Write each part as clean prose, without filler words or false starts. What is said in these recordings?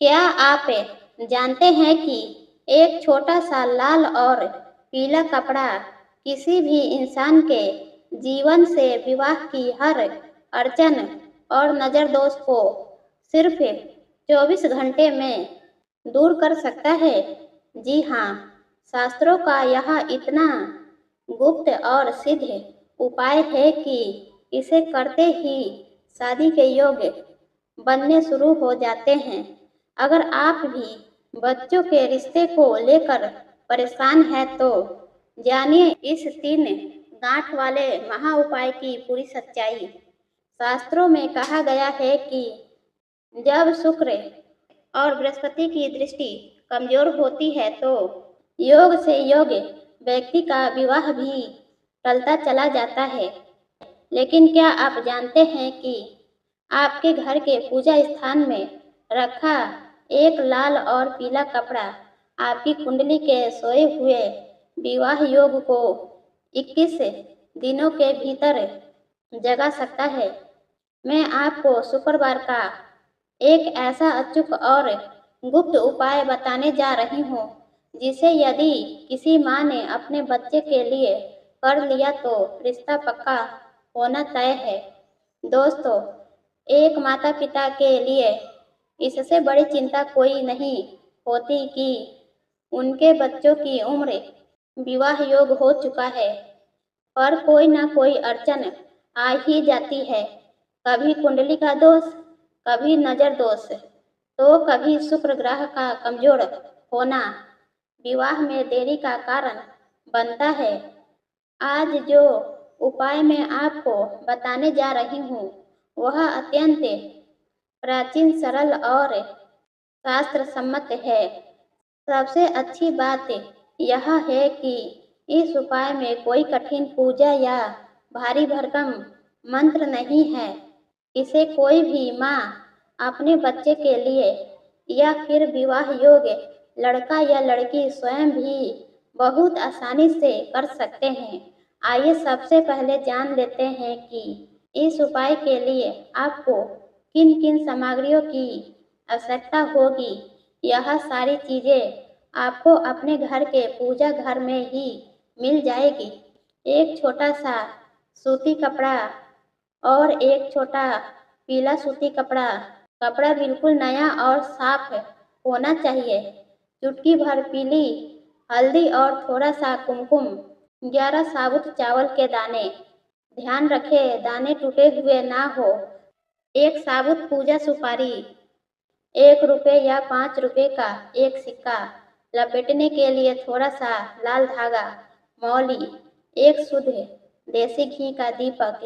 क्या आप जानते हैं कि एक छोटा सा लाल और पीला कपड़ा किसी भी इंसान के जीवन से विवाह की हर अड़चन और नज़रदोष को सिर्फ 24 घंटे में दूर कर सकता है? जी हाँ, शास्त्रों का यह इतना गुप्त और सिद्ध उपाय है कि इसे करते ही शादी के योग बनने शुरू हो जाते हैं। अगर आप भी बच्चों के रिश्ते को लेकर परेशान हैं तो जानिए इस 3 गांठ वाले महा उपाय की पूरी सच्चाई। शास्त्रों में कहा गया है कि जब शुक्र और बृहस्पति की दृष्टि कमजोर होती है तो योग से योग व्यक्ति का विवाह भी टलता चला जाता है। लेकिन क्या आप जानते हैं कि आपके घर के पूजा स्थान में रखा एक लाल और पीला कपड़ा आपकी कुंडली के सोए हुए विवाह योग को 21 दिनों के भीतर जगा सकता है? मैं आपको शुक्रवार का एक ऐसा अचूक और गुप्त उपाय बताने जा रही हूँ जिसे यदि किसी माँ ने अपने बच्चे के लिए कर लिया तो रिश्ता पक्का होना तय है। दोस्तों, एक माता पिता के लिए इससे बड़ी चिंता कोई नहीं होती कि उनके बच्चों की उम्र विवाह योग हो चुका है, पर कोई ना कोई अड़चन आ ही जाती है। कभी कुंडली का दोष, कभी नजर दोष, तो कभी शुक्र ग्रह का कमजोर होना विवाह में देरी का कारण बनता है। आज जो उपाय मैं आपको बताने जा रही हूँ वह अत्यंत प्राचीन, सरल और शास्त्र सम्मत है। सबसे अच्छी बात यह है कि इस उपाय में कोई कठिन पूजा या भारी भरकम मंत्र नहीं है। इसे कोई भी माँ अपने बच्चे के लिए या फिर विवाह योग्य लड़का या लड़की स्वयं भी बहुत आसानी से कर सकते हैं। आइए सबसे पहले जान लेते हैं कि इस उपाय के लिए आपको किन किन सामग्रियों की आवश्यकता होगी। यह सारी चीजें आपको अपने घर के पूजा घर में ही मिल जाएगी। एक छोटा सा सूती कपड़ा और एक छोटा पीला सूती कपड़ा। कपड़ा बिल्कुल नया और साफ होना चाहिए। चुटकी भर पीली हल्दी और थोड़ा सा कुमकुम। 11 साबुत चावल के दाने। ध्यान रखें दाने टूटे हुए ना हो। एक साबुत पूजा सुपारी। 1 रुपये या 5 रुपये का एक सिक्का। लपेटने के लिए थोड़ा सा लाल धागा। मौली। एक शुद्ध देसी घी का दीपक।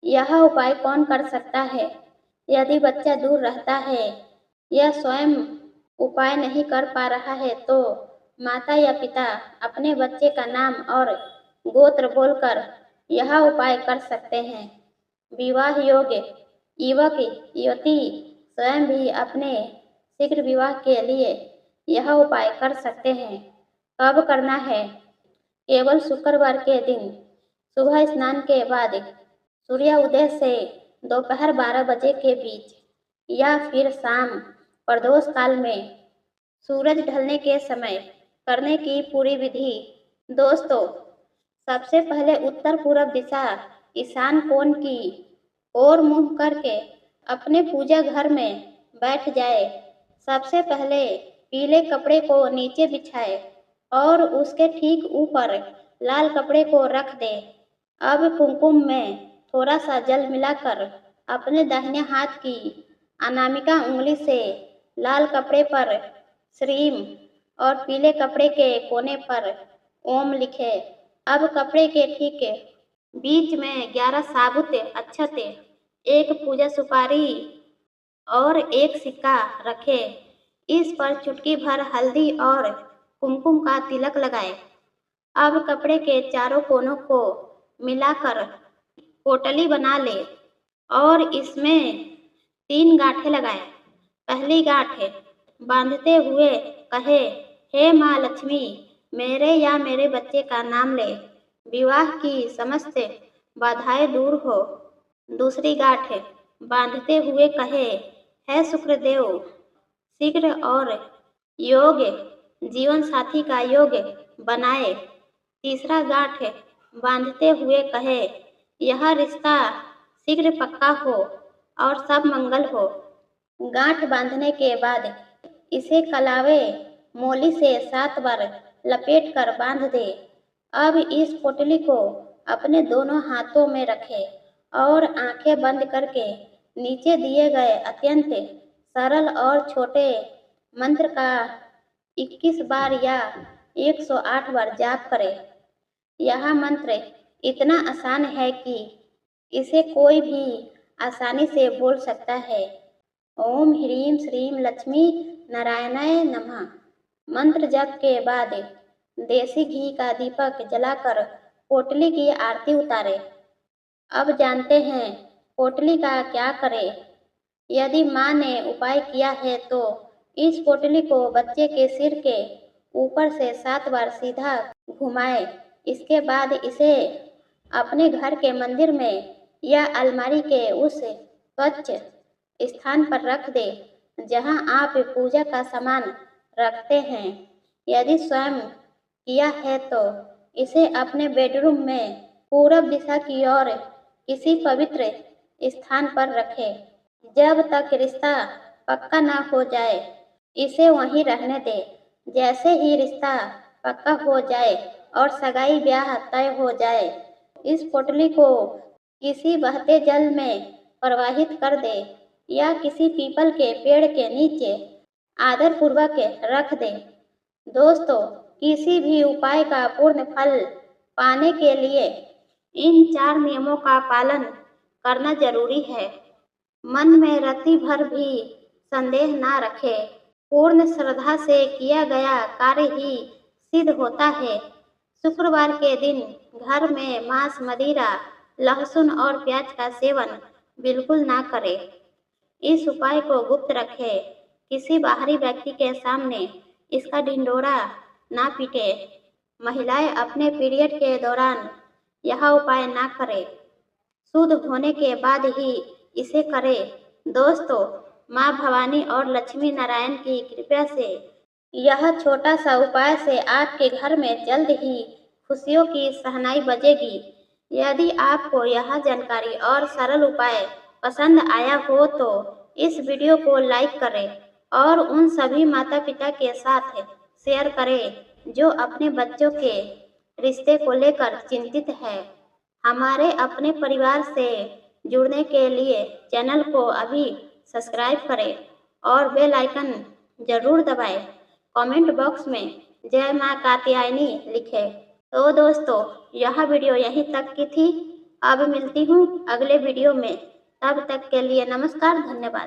यह उपाय कौन कर सकता है? यदि बच्चा दूर रहता है या स्वयं उपाय नहीं कर पा रहा है तो माता या पिता अपने बच्चे का नाम और गोत्र बोलकर यह उपाय कर सकते हैं। विवाह योग्य युवक युवती स्वयं भी अपने शीघ्र विवाह के लिए यह उपाय कर सकते हैं। कब करना है? केवल शुक्रवार के दिन सुबह स्नान के बाद सूर्य उदय से दोपहर 12 बजे के बीच या फिर शाम प्रदोष काल में सूरज ढलने के समय करने की पूरी विधि। दोस्तों, सबसे पहले उत्तर पूर्व दिशा ईशान कोण की ओर मुंह करके अपने पूजा घर में बैठ जाए। सबसे पहले पीले कपड़े को नीचे बिछाए और उसके ठीक ऊपर लाल कपड़े को रख दे। अब कुमकुम में थोड़ा सा जल मिलाकर अपने दाहिने हाथ की अनामिका उंगली से लाल कपड़े पर श्रीम और पीले कपड़े के कोने पर ओम लिखे। अब कपड़े के ठीक बीच में 11 साबुत अक्षत, एक पूजा सुपारी और एक सिक्का रखे। इस पर चुटकी भर हल्दी और कुमकुम का तिलक लगाए। अब कपड़े के चारों कोनों को मिलाकर पोटली बना ले और इसमें 3 गांठें लगाए। पहली गांठ बांधते हुए कहे, हे माँ लक्ष्मी, मेरे या मेरे बच्चे का नाम ले, विवाह की समस्त बाधाएं दूर हो। दूसरी गांठ बांधते हुए कहे, हे शुक्रदेव, शीघ्र और योग्य जीवन साथी का योग बनाए। तीसरा, गांठ बांधते हुए कहे, यह रिश्ता शीघ्र पक्का हो और सब मंगल हो। गांठ बांधने के बाद इसे कलावे मोली से 7 बार लपेट कर बांध दे। अब इस पोटली को अपने दोनों हाथों में रखे और आंखें बंद करके नीचे दिए गए अत्यंत सरल और छोटे मंत्र का 21 बार या 108 बार जाप करें। यह मंत्र इतना आसान है कि इसे कोई भी आसानी से बोल सकता है। ओम ह्रीम श्रीम लक्ष्मी नारायणाय नमः। मंत्र जप के बाद देसी घी का दीपक जलाकर पोटली की आरती उतारे। अब जानते हैं पोटली का क्या करें। यदि माँ ने उपाय किया है तो इस पोटली को बच्चे के सिर के ऊपर से 7 बार सीधा घुमाए। इसके बाद इसे अपने घर के मंदिर में या अलमारी के उस स्वच्छ स्थान पर रख दे जहां आप पूजा का सामान रखते हैं। यदि स्वयं किया है तो इसे अपने बेडरूम में पूरब दिशा की ओर किसी पवित्र स्थान पर रखें। जब तक रिश्ता पक्का ना हो जाए इसे वहीं रहने दे। जैसे ही रिश्ता पक्का हो जाए और सगाई ब्याह तय हो जाए, इस पोटली को किसी बहते जल में प्रवाहित कर दे या किसी पीपल के पेड़ के नीचे आदर पूर्वक रख दे। दोस्तों, किसी भी उपाय का पूर्ण फल पाने के लिए इन 4 नियमों का पालन करना जरूरी है। मन में रत्ती भर भी संदेह ना रखे। पूर्ण श्रद्धा से किया गया कार्य ही सिद्ध होता है। शुक्रवार के दिन घर में मांस, मदिरा, लहसुन और प्याज का सेवन बिल्कुल ना करें। इस उपाय को गुप्त रखें। किसी बाहरी व्यक्ति के सामने इसका ढिंढोरा ना पीटे। महिलाएं अपने पीरियड के दौरान यह उपाय ना करें। शुद्ध होने के बाद ही इसे करें। दोस्तों, माँ भवानी और लक्ष्मी नारायण की कृपा से यह छोटा सा उपाय से आपके घर में जल्द ही खुशियों की शहनाई बजेगी। यदि आपको यह जानकारी और सरल उपाय पसंद आया हो तो इस वीडियो को लाइक करें और उन सभी माता पिता के साथ शेयर करें जो अपने बच्चों के रिश्ते को लेकर चिंतित है। हमारे अपने परिवार से जुड़ने के लिए चैनल को अभी सब्सक्राइब करें और बेल आइकन जरूर दबाएं। कमेंट बॉक्स में जय माँ कात्यायनी लिखें। तो दोस्तों, यह वीडियो यहीं तक की थी। अब मिलती हूँ अगले वीडियो में। तब तक के लिए नमस्कार, धन्यवाद।